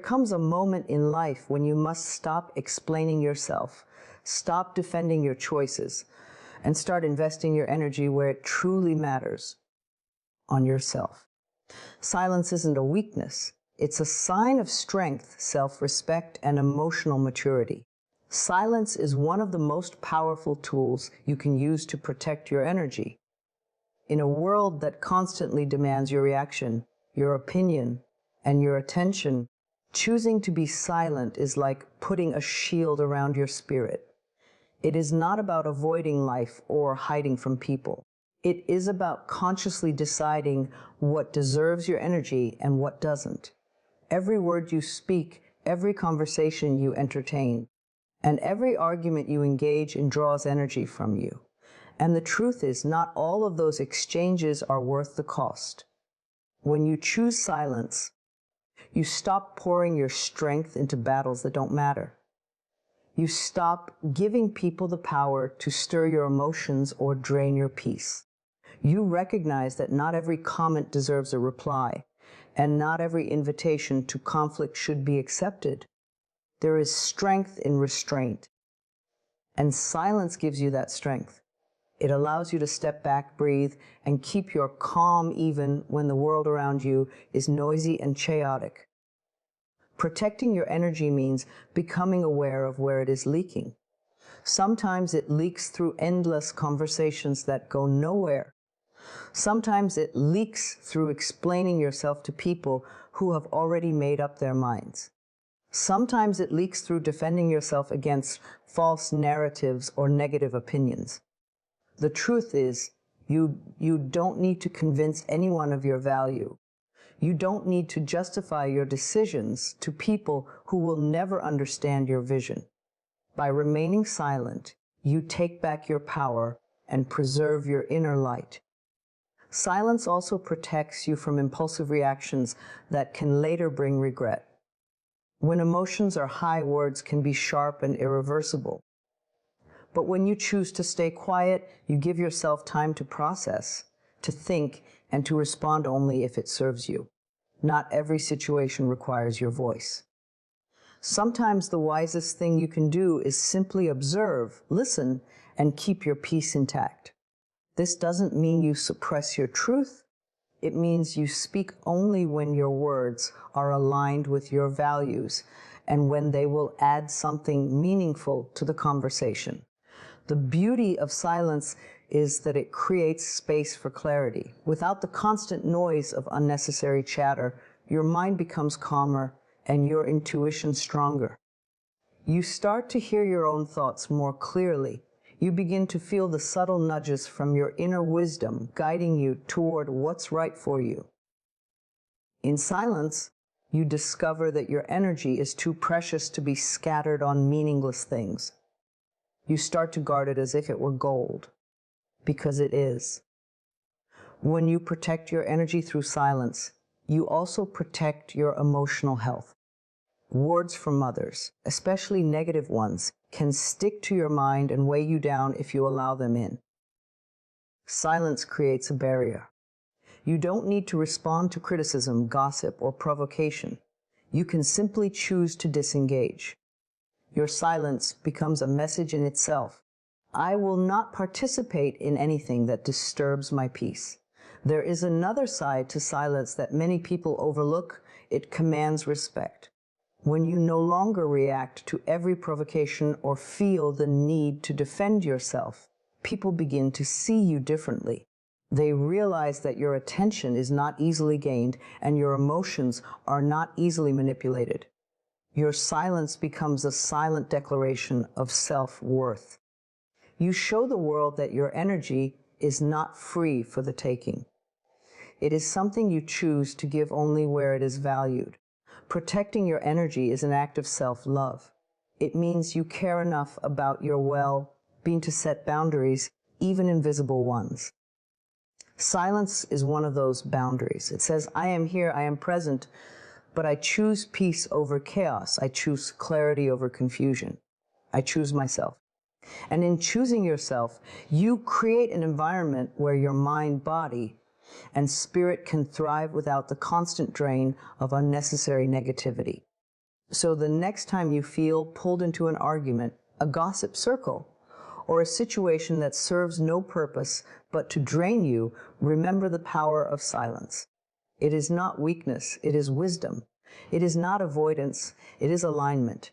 comes a moment in life when you must stop explaining yourself, stop defending your choices, and start investing your energy where it truly matters, on yourself. Silence isn't a weakness. It's a sign of strength, self-respect, and emotional maturity. Silence is one of the most powerful tools you can use to protect your energy. In a world that constantly demands your reaction, your opinion, and your attention, choosing to be silent is like putting a shield around your spirit. It is not about avoiding life or hiding from people. It is about consciously deciding what deserves your energy and what doesn't. Every word you speak, every conversation you entertain, and every argument you engage in draws energy from you. And the truth is, not all of those exchanges are worth the cost. When you choose silence, you stop pouring your strength into battles that don't matter. You stop giving people the power to stir your emotions or drain your peace. You recognize that not every comment deserves a reply, and not every invitation to conflict should be accepted. There is strength in restraint, and silence gives you that strength. It allows you to step back, breathe, and keep your calm even when the world around you is noisy and chaotic. Protecting your energy means becoming aware of where it is leaking. Sometimes it leaks through endless conversations that go nowhere. Sometimes it leaks through explaining yourself to people who have already made up their minds. Sometimes it leaks through defending yourself against false narratives or negative opinions. The truth is, you don't need to convince anyone of your value. You don't need to justify your decisions to people who will never understand your vision. By remaining silent, you take back your power and preserve your inner light. Silence also protects you from impulsive reactions that can later bring regret. When emotions are high, words can be sharp and irreversible. But when you choose to stay quiet, you give yourself time to process, to think, and to respond only if it serves you. Not every situation requires your voice. Sometimes the wisest thing you can do is simply observe, listen, and keep your peace intact. This doesn't mean you suppress your truth. It means you speak only when your words are aligned with your values and when they will add something meaningful to the conversation. The beauty of silence is that it creates space for clarity. Without the constant noise of unnecessary chatter, your mind becomes calmer and your intuition stronger. You start to hear your own thoughts more clearly. You begin to feel the subtle nudges from your inner wisdom guiding you toward what's right for you. In silence, you discover that your energy is too precious to be scattered on meaningless things. You start to guard it as if it were gold, because it is. When you protect your energy through silence, you also protect your emotional health. Words from others, especially negative ones, can stick to your mind and weigh you down if you allow them in. Silence creates a barrier. You don't need to respond to criticism, gossip, or provocation. You can simply choose to disengage. Your silence becomes a message in itself. I will not participate in anything that disturbs my peace. There is another side to silence that many people overlook. It commands respect. When you no longer react to every provocation or feel the need to defend yourself, people begin to see you differently. They realize that your attention is not easily gained and your emotions are not easily manipulated. Your silence becomes a silent declaration of self-worth. You show the world that your energy is not free for the taking. It is something you choose to give only where it is valued. Protecting your energy is an act of self-love. It means you care enough about your well-being to set boundaries, even invisible ones. Silence is one of those boundaries. It says, I am here, I am present, but I choose peace over chaos. I choose clarity over confusion. I choose myself. And in choosing yourself, you create an environment where your mind, body, and spirit can thrive without the constant drain of unnecessary negativity. So the next time you feel pulled into an argument, a gossip circle, or a situation that serves no purpose but to drain you, remember the power of silence. It is not weakness, it is wisdom. It is not avoidance, it is alignment.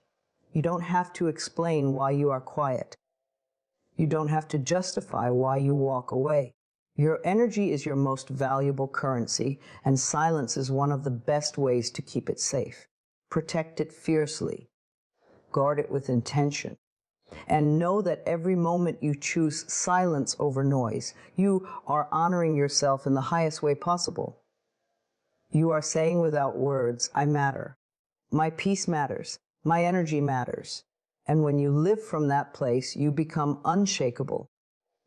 You don't have to explain why you are quiet. You don't have to justify why you walk away. Your energy is your most valuable currency, and silence is one of the best ways to keep it safe. Protect it fiercely. Guard it with intention. And know that every moment you choose silence over noise, you are honoring yourself in the highest way possible. You are saying without words, I matter. My peace matters. My energy matters. And when you live from that place, you become unshakable.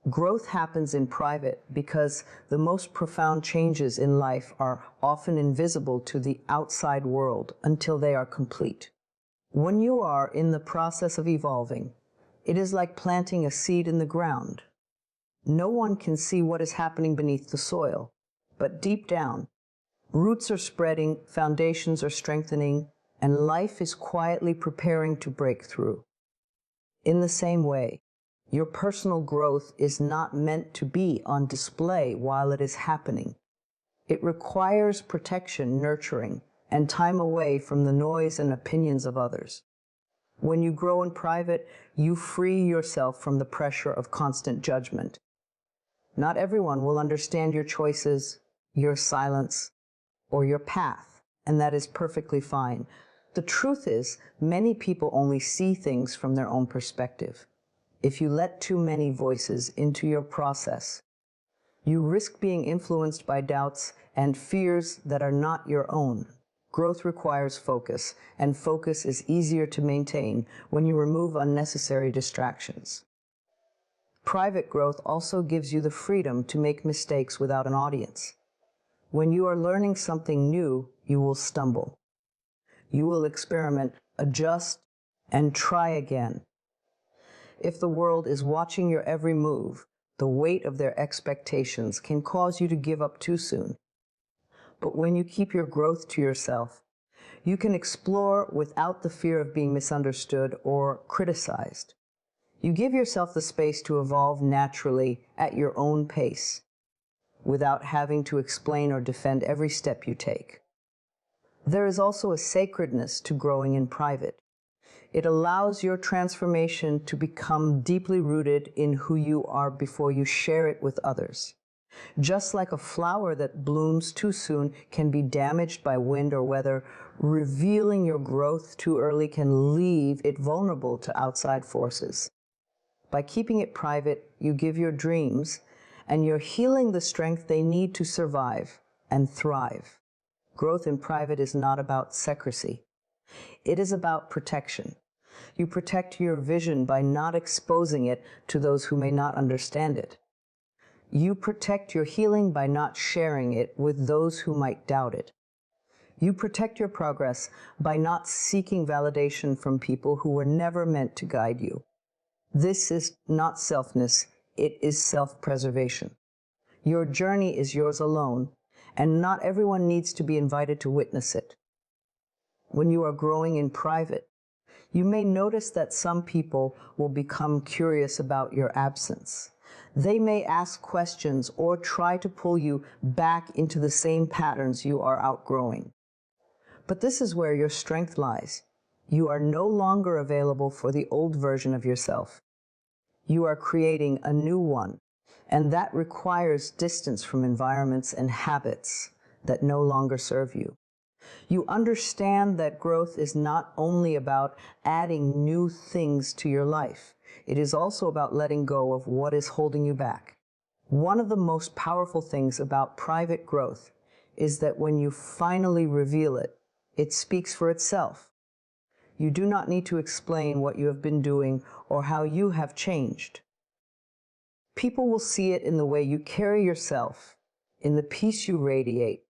Growth happens in private because the most profound changes in life are often invisible to the outside world until they are complete. When you are in the process of evolving, it is like planting a seed in the ground. No one can see what is happening beneath the soil, but deep down, roots are spreading, foundations are strengthening, and life is quietly preparing to break through. In the same way, your personal growth is not meant to be on display while it is happening. It requires protection, nurturing, and time away from the noise and opinions of others. When you grow in private, you free yourself from the pressure of constant judgment. Not everyone will understand your choices, your silence, or your path, and that is perfectly fine. The truth is, many people only see things from their own perspective. If you let too many voices into your process, you risk being influenced by doubts and fears that are not your own. Growth requires focus, and focus is easier to maintain when you remove unnecessary distractions. Private growth also gives you the freedom to make mistakes without an audience. When you are learning something new, you will stumble. You will experiment, adjust, and try again. If the world is watching your every move, the weight of their expectations can cause you to give up too soon. But when you keep your growth to yourself, you can explore without the fear of being misunderstood or criticized. You give yourself the space to evolve naturally at your own pace, without having to explain or defend every step you take. There is also a sacredness to growing in private. It allows your transformation to become deeply rooted in who you are before you share it with others. Just like a flower that blooms too soon can be damaged by wind or weather, revealing your growth too early can leave it vulnerable to outside forces. By keeping it private, you give your dreams and you're healing the strength they need to survive and thrive. Growth in private is not about secrecy. It is about protection. You protect your vision by not exposing it to those who may not understand it. You protect your healing by not sharing it with those who might doubt it. You protect your progress by not seeking validation from people who were never meant to guide you. This is not selfness, it is self-preservation. Your journey is yours alone, and not everyone needs to be invited to witness it. When you are growing in private, you may notice that some people will become curious about your absence. They may ask questions or try to pull you back into the same patterns you are outgrowing. But this is where your strength lies. You are no longer available for the old version of yourself. You are creating a new one, and that requires distance from environments and habits that no longer serve you. You understand that growth is not only about adding new things to your life, it is also about letting go of what is holding you back. One of the most powerful things about private growth is that when you finally reveal it, it speaks for itself. You do not need to explain what you have been doing or how you have changed. People will see it in the way you carry yourself, in the peace you radiate,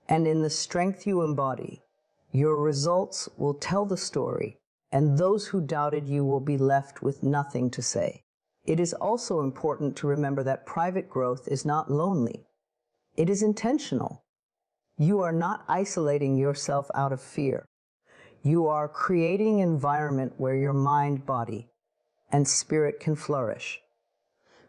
and in the strength you embody. Your results will tell the story, and those who doubted you will be left with nothing to say. It is also important to remember that private growth is not lonely. It is intentional. You are not isolating yourself out of fear. You are creating an environment where your mind, body, and spirit can flourish.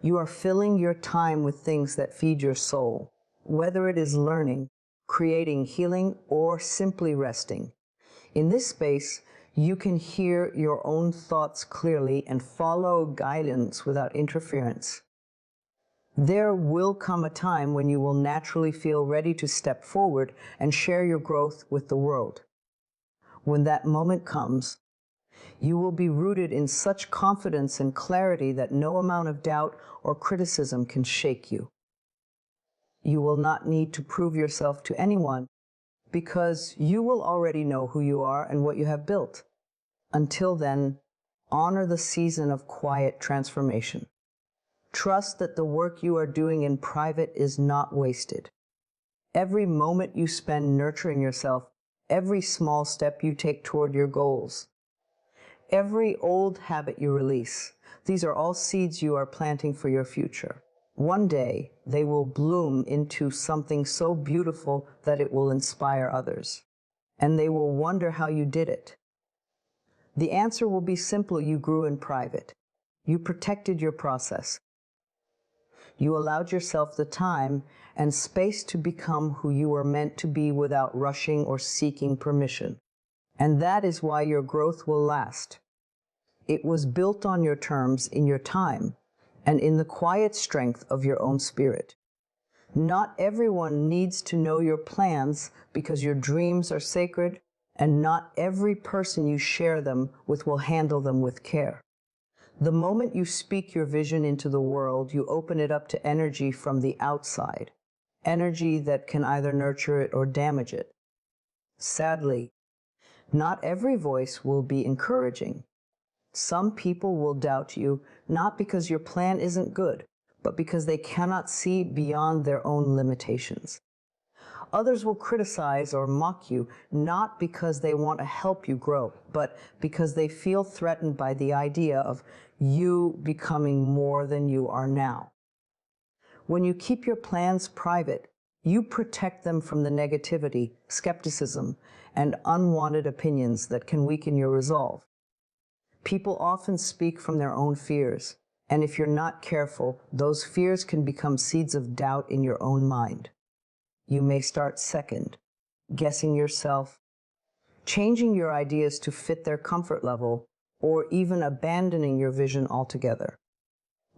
You are filling your time with things that feed your soul, whether it is learning, creating, healing, or simply resting. In this space, you can hear your own thoughts clearly and follow guidance without interference. There will come a time when you will naturally feel ready to step forward and share your growth with the world. When that moment comes, you will be rooted in such confidence and clarity that no amount of doubt or criticism can shake you. You will not need to prove yourself to anyone because you will already know who you are and what you have built. Until then, honor the season of quiet transformation. Trust that the work you are doing in private is not wasted. Every moment you spend nurturing yourself, every small step you take toward your goals, every old habit you release, these are all seeds you are planting for your future. One day, they will bloom into something so beautiful that it will inspire others, and they will wonder how you did it. The answer will be simple: you grew in private. You protected your process. You allowed yourself the time and space to become who you were meant to be without rushing or seeking permission. And that is why your growth will last. It was built on your terms, in your time, and in the quiet strength of your own spirit. Not everyone needs to know your plans because your dreams are sacred, and not every person you share them with will handle them with care. The moment you speak your vision into the world, you open it up to energy from the outside, energy that can either nurture it or damage it. Sadly, not every voice will be encouraging. Some people will doubt you, not because your plan isn't good, but because they cannot see beyond their own limitations. Others will criticize or mock you, not because they want to help you grow, but because they feel threatened by the idea of you becoming more than you are now. When you keep your plans private, you protect them from the negativity, skepticism, and unwanted opinions that can weaken your resolve. People often speak from their own fears, and if you're not careful, those fears can become seeds of doubt in your own mind. You may start second, guessing yourself, changing your ideas to fit their comfort level, or even abandoning your vision altogether.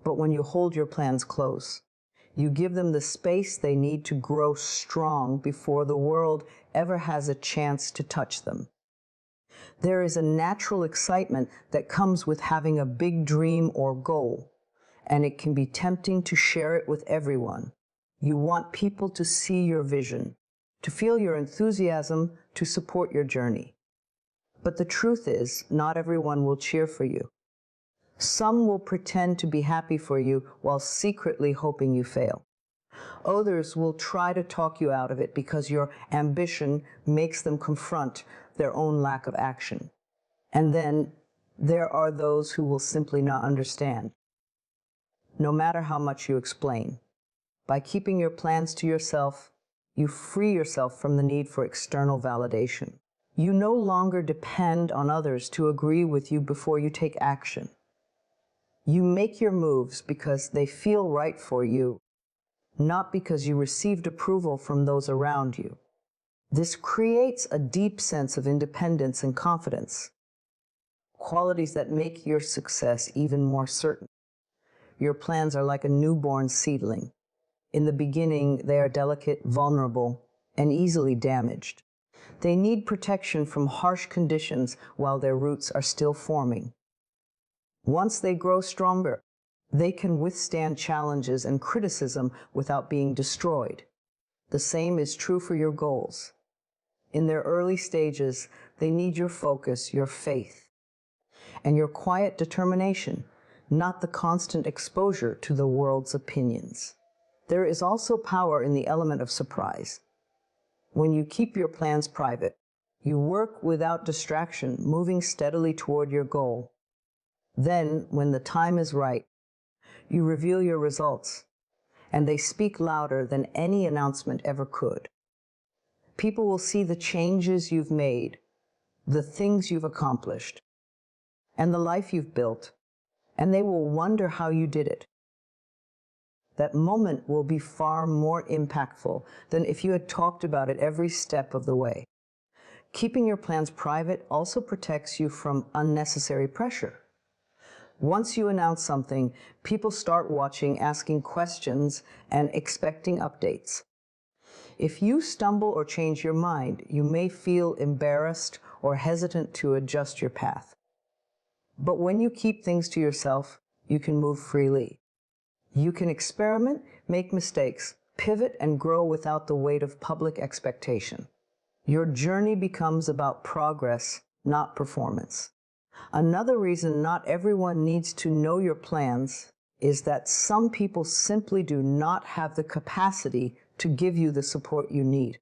But when you hold your plans close, you give them the space they need to grow strong before the world ever has a chance to touch them. There is a natural excitement that comes with having a big dream or goal, and it can be tempting to share it with everyone. You want people to see your vision, to feel your enthusiasm, to support your journey. But the truth is, not everyone will cheer for you. Some will pretend to be happy for you while secretly hoping you fail. Others will try to talk you out of it because your ambition makes them confront their own lack of action. And then there are those who will simply not understand. No matter how much you explain, by keeping your plans to yourself, you free yourself from the need for external validation. You no longer depend on others to agree with you before you take action. You make your moves because they feel right for you, not because you received approval from those around you. This creates a deep sense of independence and confidence, qualities that make your success even more certain. Your plans are like a newborn seedling. In the beginning, they are delicate, vulnerable, and easily damaged. They need protection from harsh conditions while their roots are still forming. Once they grow stronger, they can withstand challenges and criticism without being destroyed. The same is true for your goals. In their early stages, they need your focus, your faith, and your quiet determination, not the constant exposure to the world's opinions. There is also power in the element of surprise. When you keep your plans private, you work without distraction, moving steadily toward your goal. Then, when the time is right, you reveal your results, and they speak louder than any announcement ever could. People will see the changes you've made, the things you've accomplished, and the life you've built, and they will wonder how you did it. That moment will be far more impactful than if you had talked about it every step of the way. Keeping your plans private also protects you from unnecessary pressure. Once you announce something, people start watching, asking questions, and expecting updates. If you stumble or change your mind, you may feel embarrassed or hesitant to adjust your path. But when you keep things to yourself, you can move freely. You can experiment, make mistakes, pivot, and grow without the weight of public expectation. Your journey becomes about progress, not performance. Another reason not everyone needs to know your plans is that some people simply do not have the capacity to give you the support you need.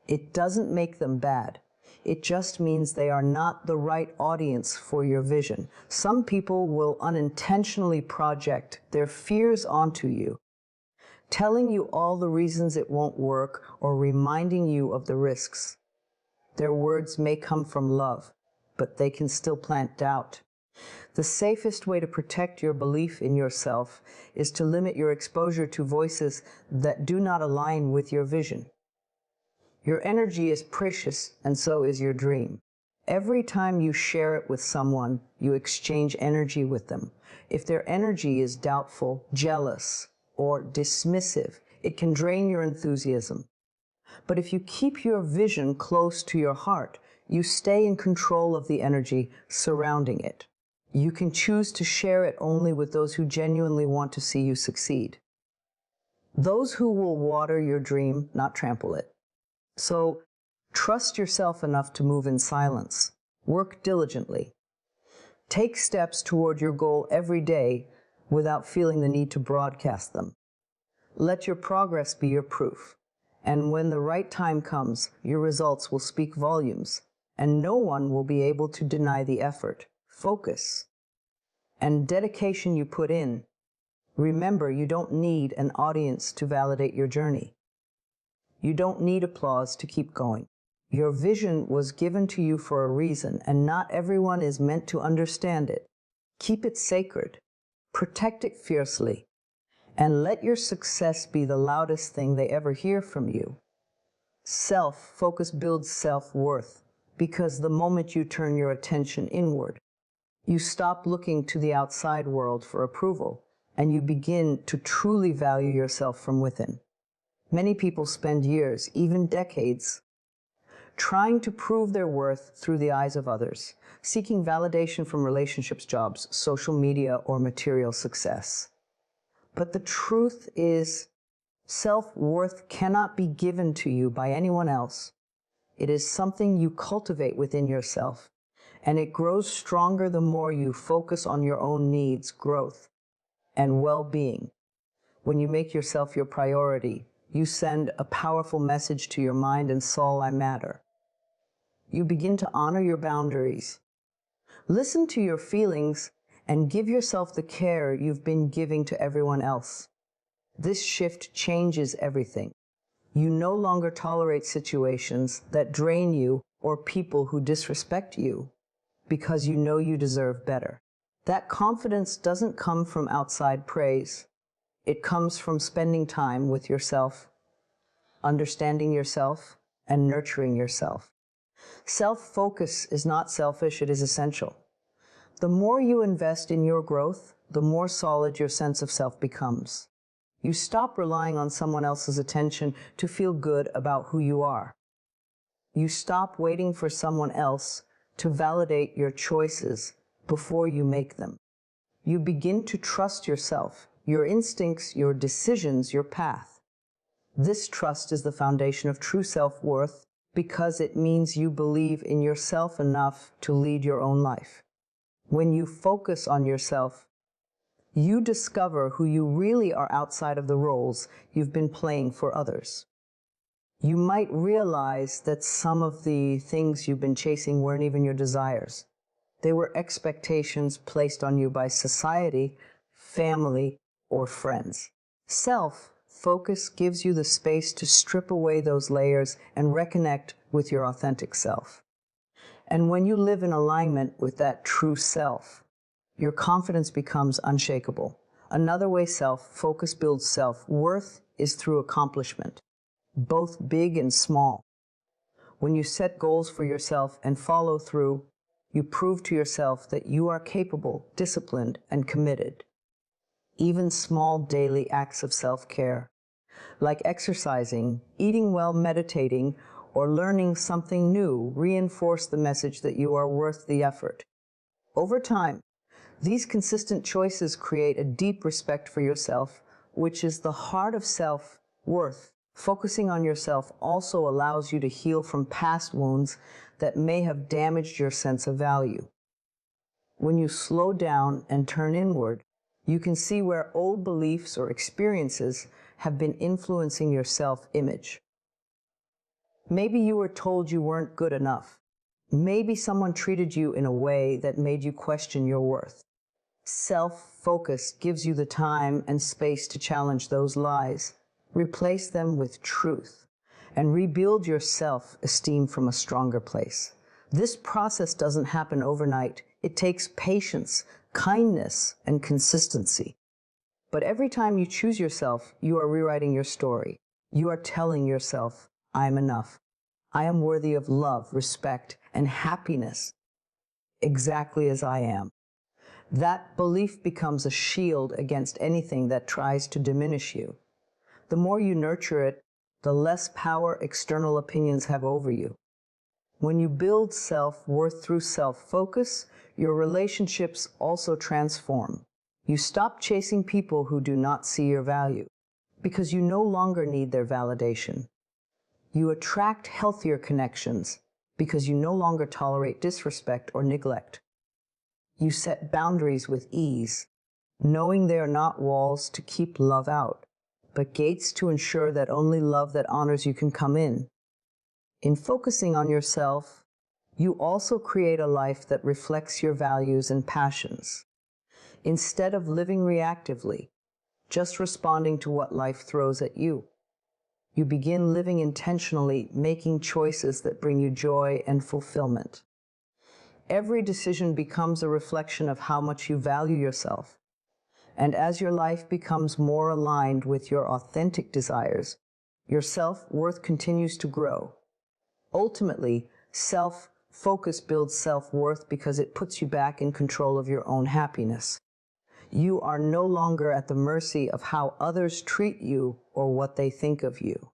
It doesn't make them bad. It just means they are not the right audience for your vision. Some people will unintentionally project their fears onto you, telling you all the reasons it won't work or reminding you of the risks. Their words may come from love, but they can still plant doubt. The safest way to protect your belief in yourself is to limit your exposure to voices that do not align with your vision. Your energy is precious, and so is your dream. Every time you share it with someone, you exchange energy with them. If their energy is doubtful, jealous, or dismissive, it can drain your enthusiasm. But if you keep your vision close to your heart, you stay in control of the energy surrounding it. You can choose to share it only with those who genuinely want to see you succeed. Those who will water your dream, not trample it. So, trust yourself enough to move in silence. Work diligently. Take steps toward your goal every day without feeling the need to broadcast them. Let your progress be your proof. And when the right time comes, your results will speak volumes, and no one will be able to deny the effort, focus, and dedication you put in. Remember, you don't need an audience to validate your journey. You don't need applause to keep going. Your vision was given to you for a reason, and not everyone is meant to understand it. Keep it sacred. Protect it fiercely. And let your success be the loudest thing they ever hear from you. Self-focus builds self-worth, because the moment you turn your attention inward, you stop looking to the outside world for approval, and you begin to truly value yourself from within. Many people spend years, even decades, trying to prove their worth through the eyes of others, seeking validation from relationships, jobs, social media, or material success. But the truth is, self-worth cannot be given to you by anyone else. It is something you cultivate within yourself, and it grows stronger the more you focus on your own needs, growth, and well-being. When you make yourself your priority, you send a powerful message to your mind and soul: I matter. You begin to honor your boundaries. Listen to your feelings and give yourself the care you've been giving to everyone else. This shift changes everything. You no longer tolerate situations that drain you or people who disrespect you because you know you deserve better. That confidence doesn't come from outside praise. It comes from spending time with yourself, understanding yourself, and nurturing yourself. Self-focus is not selfish, it is essential. The more you invest in your growth, the more solid your sense of self becomes. You stop relying on someone else's attention to feel good about who you are. You stop waiting for someone else to validate your choices before you make them. You begin to trust yourself, your instincts, your decisions, your path. This trust is the foundation of true self-worth because it means you believe in yourself enough to lead your own life. When you focus on yourself, you discover who you really are outside of the roles you've been playing for others. You might realize that some of the things you've been chasing weren't even your desires. They were expectations placed on you by society, family, or friends. Self-focus gives you the space to strip away those layers and reconnect with your authentic self. And when you live in alignment with that true self, your confidence becomes unshakable. Another way self-focus builds self-worth is through accomplishment, both big and small. When you set goals for yourself and follow through, you prove to yourself that you are capable, disciplined, and committed. Even small daily acts of self-care, like exercising, eating well, meditating, or learning something new, reinforce the message that you are worth the effort. Over time, these consistent choices create a deep respect for yourself, which is the heart of self-worth. Focusing on yourself also allows you to heal from past wounds that may have damaged your sense of value. When you slow down and turn inward, you can see where old beliefs or experiences have been influencing your self-image. Maybe you were told you weren't good enough. Maybe someone treated you in a way that made you question your worth. Self-focus gives you the time and space to challenge those lies, replace them with truth, and rebuild your self-esteem from a stronger place. This process doesn't happen overnight. It takes patience, kindness, and consistency. But every time you choose yourself, you are rewriting your story. You are telling yourself, I'm enough. I am worthy of love, respect, and happiness, exactly as I am. That belief becomes a shield against anything that tries to diminish you. The more you nurture it, the less power external opinions have over you. When you build self-worth through self-focus, your relationships also transform. You stop chasing people who do not see your value, because you no longer need their validation. You attract healthier connections, because you no longer tolerate disrespect or neglect. You set boundaries with ease, knowing they are not walls to keep love out, but gates to ensure that only love that honors you can come in. In focusing on yourself, you also create a life that reflects your values and passions. Instead of living reactively, just responding to what life throws at you, you begin living intentionally, making choices that bring you joy and fulfillment. Every decision becomes a reflection of how much you value yourself. And as your life becomes more aligned with your authentic desires, your self-worth continues to grow. Ultimately, self-focus builds self-worth because it puts you back in control of your own happiness. You are no longer at the mercy of how others treat you or what they think of you.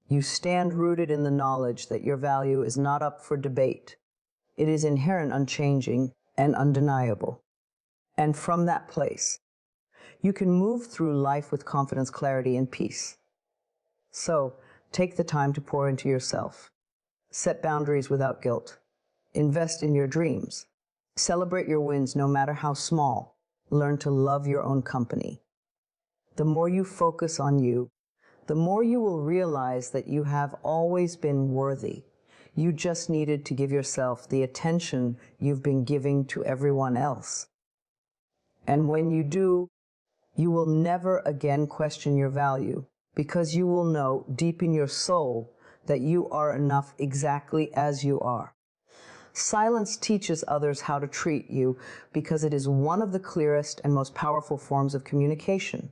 You stand rooted in the knowledge that your value is not up for debate. It is inherent, unchanging, and undeniable. And from that place, you can move through life with confidence, clarity, and peace. So, take the time to pour into yourself. Set boundaries without guilt. Invest in your dreams. Celebrate your wins no matter how small. Learn to love your own company. The more you focus on you, the more you will realize that you have always been worthy. You just needed to give yourself the attention you've been giving to everyone else. And when you do, you will never again question your value, because you will know deep in your soul that you are enough exactly as you are. Silence teaches others how to treat you because it is one of the clearest and most powerful forms of communication.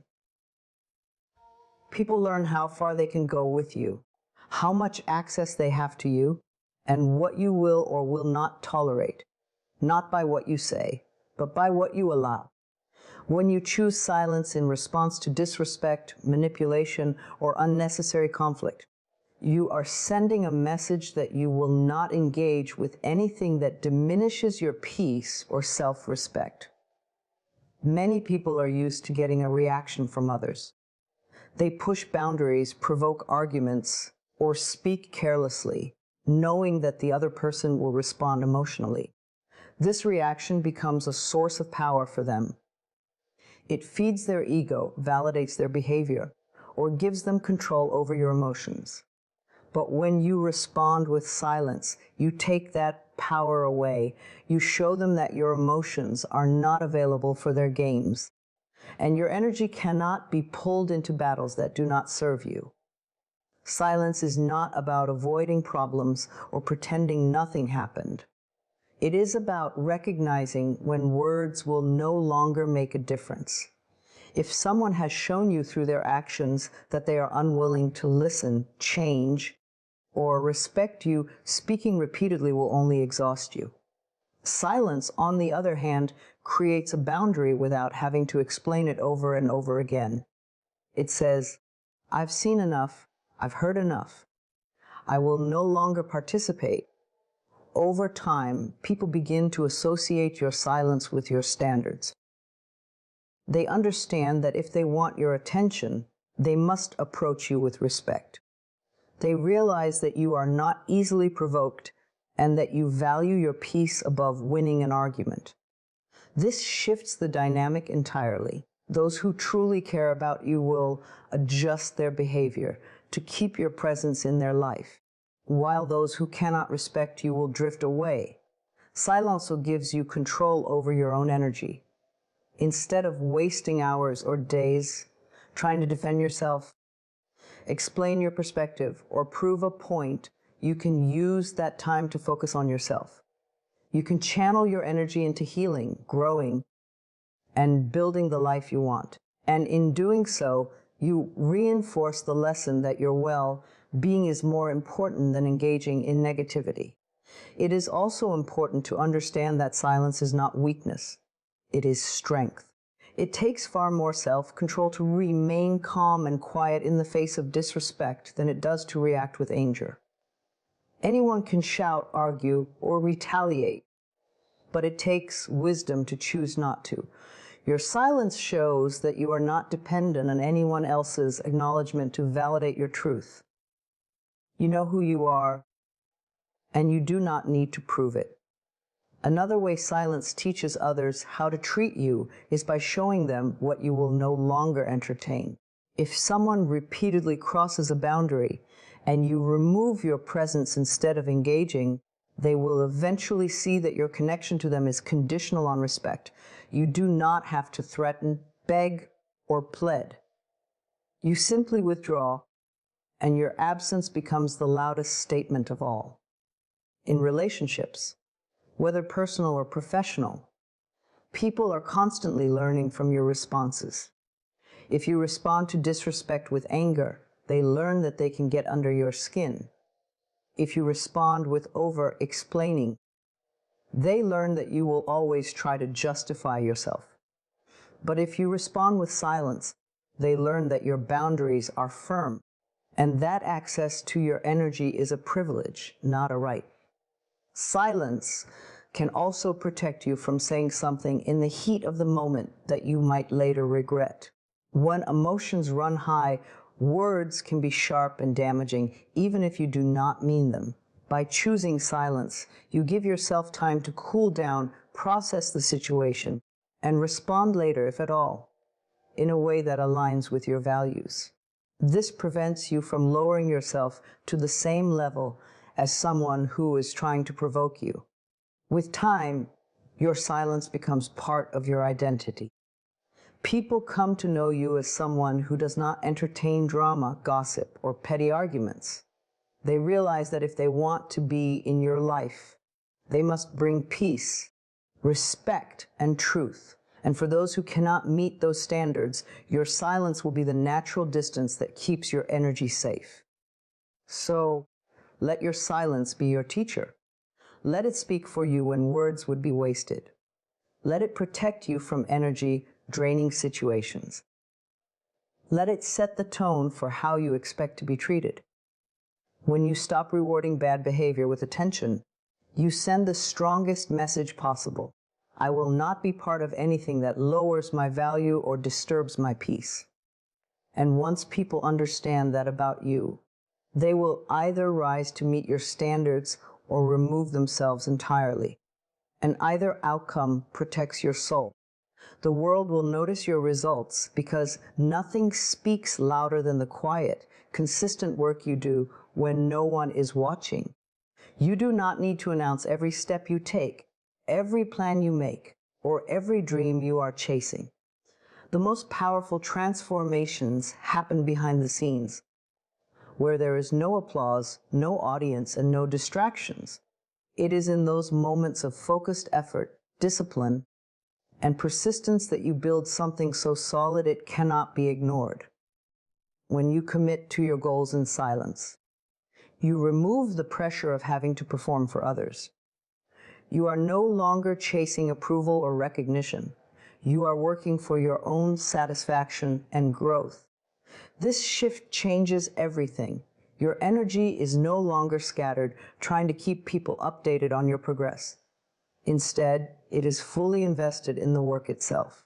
People learn how far they can go with you, how much access they have to you, and what you will or will not tolerate, not by what you say, but by what you allow. When you choose silence in response to disrespect, manipulation, or unnecessary conflict, you are sending a message that you will not engage with anything that diminishes your peace or self-respect. Many people are used to getting a reaction from others. They push boundaries, provoke arguments, or speak carelessly, knowing that the other person will respond emotionally. This reaction becomes a source of power for them. It feeds their ego, validates their behavior, or gives them control over your emotions. But when you respond with silence, you take that power away. You show them that your emotions are not available for their games, and your energy cannot be pulled into battles that do not serve you. Silence is not about avoiding problems or pretending nothing happened. It is about recognizing when words will no longer make a difference. If someone has shown you through their actions that they are unwilling to listen, change, or respect you, speaking repeatedly will only exhaust you. Silence, on the other hand, creates a boundary without having to explain it over and over again. It says, I've seen enough, I've heard enough. I will no longer participate. Over time, people begin to associate your silence with your standards. They understand that if they want your attention, they must approach you with respect. They realize that you are not easily provoked and that you value your peace above winning an argument. This shifts the dynamic entirely. Those who truly care about you will adjust their behavior to keep your presence in their life, while those who cannot respect you will drift away. Silence also gives you control over your own energy. Instead of wasting hours or days trying to defend yourself, explain your perspective, or prove a point, you can use that time to focus on yourself. You can channel your energy into healing, growing, and building the life you want. And in doing so, you reinforce the lesson that your well-being is more important than engaging in negativity. It is also important to understand that silence is not weakness. It is strength. It takes far more self-control to remain calm and quiet in the face of disrespect than it does to react with anger. Anyone can shout, argue, or retaliate, but it takes wisdom to choose not to. Your silence shows that you are not dependent on anyone else's acknowledgement to validate your truth. You know who you are, and you do not need to prove it. Another way silence teaches others how to treat you is by showing them what you will no longer entertain. If someone repeatedly crosses a boundary and you remove your presence instead of engaging, they will eventually see that your connection to them is conditional on respect. You do not have to threaten, beg, or plead. You simply withdraw, and your absence becomes the loudest statement of all. In relationships, whether personal or professional, people are constantly learning from your responses. If you respond to disrespect with anger, they learn that they can get under your skin. If you respond with over-explaining, they learn that you will always try to justify yourself. But if you respond with silence, they learn that your boundaries are firm, and that access to your energy is a privilege, not a right. Silence can also protect you from saying something in the heat of the moment that you might later regret. When emotions run high, words can be sharp and damaging, even if you do not mean them. By choosing silence, you give yourself time to cool down, process the situation, and respond later, if at all, in a way that aligns with your values. This prevents you from lowering yourself to the same level as someone who is trying to provoke you. With time, your silence becomes part of your identity. People come to know you as someone who does not entertain drama, gossip, or petty arguments. They realize that if they want to be in your life, they must bring peace, respect, and truth. And for those who cannot meet those standards, your silence will be the natural distance that keeps your energy safe. So, let your silence be your teacher. Let it speak for you when words would be wasted. Let it protect you from energy-draining situations. Let it set the tone for how you expect to be treated. When you stop rewarding bad behavior with attention, you send the strongest message possible. I will not be part of anything that lowers my value or disturbs my peace. And once people understand that about you, they will either rise to meet your standards or remove themselves entirely. And either outcome protects your soul. The world will notice your results because nothing speaks louder than the quiet, consistent work you do when no one is watching. You do not need to announce every step you take, every plan you make, or every dream you are chasing. The most powerful transformations happen behind the scenes, where there is no applause, no audience, and no distractions. It is in those moments of focused effort, discipline, and persistence that you build something so solid it cannot be ignored. When you commit to your goals in silence, you remove the pressure of having to perform for others. You are no longer chasing approval or recognition. You are working for your own satisfaction and growth. This shift changes everything. Your energy is no longer scattered, trying to keep people updated on your progress. Instead, it is fully invested in the work itself.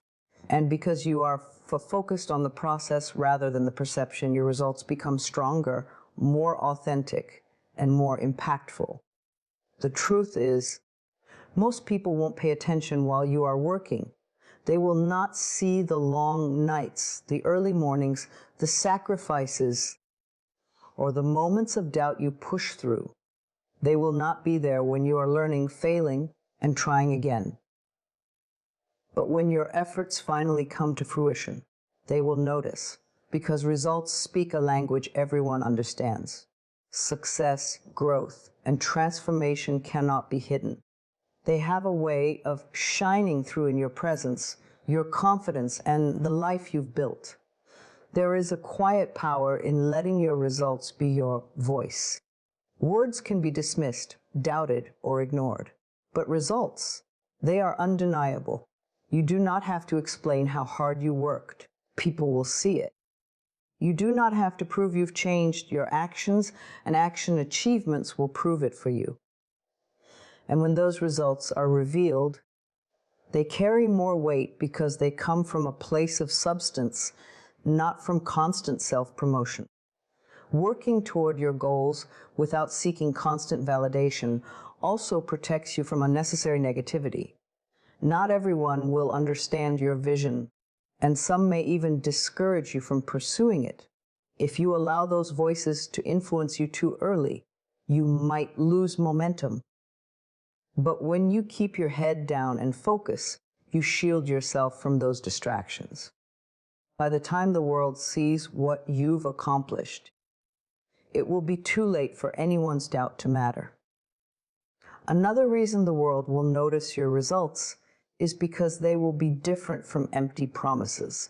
And because you are focused on the process rather than the perception, your results become stronger, more authentic, and more impactful. The truth is, most people won't pay attention while you are working. They will not see the long nights, the early mornings, the sacrifices, or the moments of doubt you push through. They will not be there when you are learning, failing, and trying again. But when your efforts finally come to fruition, they will notice, because results speak a language everyone understands. Success, growth, and transformation cannot be hidden. They have a way of shining through in your presence, your confidence, and the life you've built. There is a quiet power in letting your results be your voice. Words can be dismissed, doubted, or ignored. But results, they are undeniable. You do not have to explain how hard you worked. People will see it. You do not have to prove you've changed. Your actions and action achievements will prove it for you. And when those results are revealed, they carry more weight because they come from a place of substance, not from constant self-promotion. Working toward your goals without seeking constant validation also protects you from unnecessary negativity. Not everyone will understand your vision, and some may even discourage you from pursuing it. If you allow those voices to influence you too early, you might lose momentum. But when you keep your head down and focus, you shield yourself from those distractions. By the time the world sees what you've accomplished, it will be too late for anyone's doubt to matter. Another reason the world will notice your results is because they will be different from empty promises.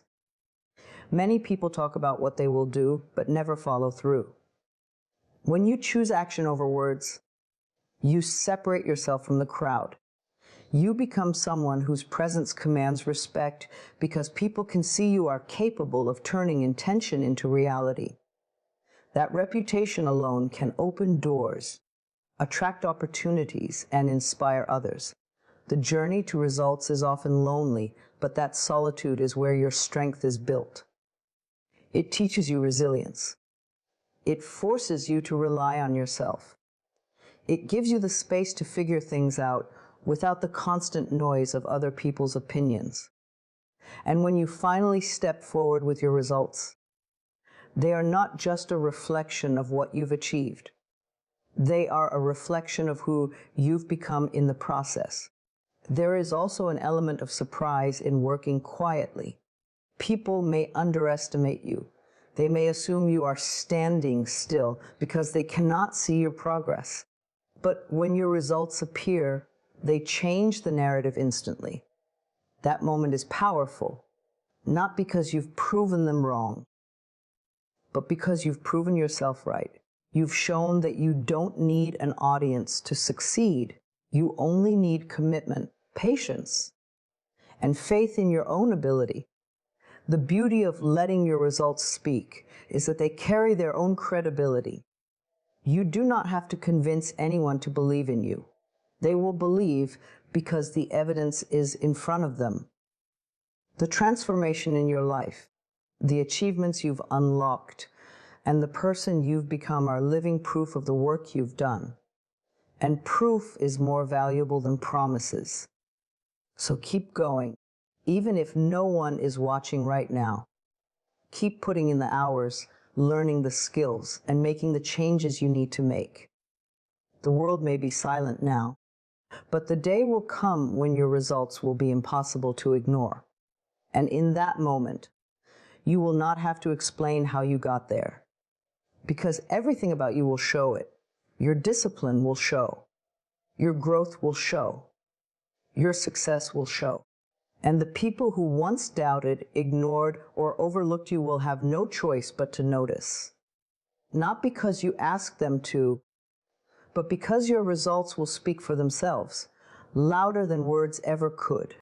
Many people talk about what they will do, but never follow through. When you choose action over words, you separate yourself from the crowd. You become someone whose presence commands respect because people can see you are capable of turning intention into reality. That reputation alone can open doors, attract opportunities, and inspire others. The journey to results is often lonely, but that solitude is where your strength is built. It teaches you resilience. It forces you to rely on yourself. It gives you the space to figure things out without the constant noise of other people's opinions. And when you finally step forward with your results, they are not just a reflection of what you've achieved. They are a reflection of who you've become in the process. There is also an element of surprise in working quietly. People may underestimate you. They may assume you are standing still because they cannot see your progress. But when your results appear, they change the narrative instantly. That moment is powerful, not because you've proven them wrong, but because you've proven yourself right. You've shown that you don't need an audience to succeed. You only need commitment, patience, and faith in your own ability. The beauty of letting your results speak is that they carry their own credibility. You do not have to convince anyone to believe in you. They will believe because the evidence is in front of them. The transformation in your life, the achievements you've unlocked, and the person you've become are living proof of the work you've done. And proof is more valuable than promises. So keep going, even if no one is watching right now. Keep putting in the hours, learning the skills, and making the changes you need to make. The world may be silent now, but the day will come when your results will be impossible to ignore. And in that moment, you will not have to explain how you got there, because everything about you will show it. Your discipline will show. your growth will show. Your success will show. And the people who once doubted, ignored, or overlooked you will have no choice but to notice. Not because you asked them to, but because your results will speak for themselves, louder than words ever could.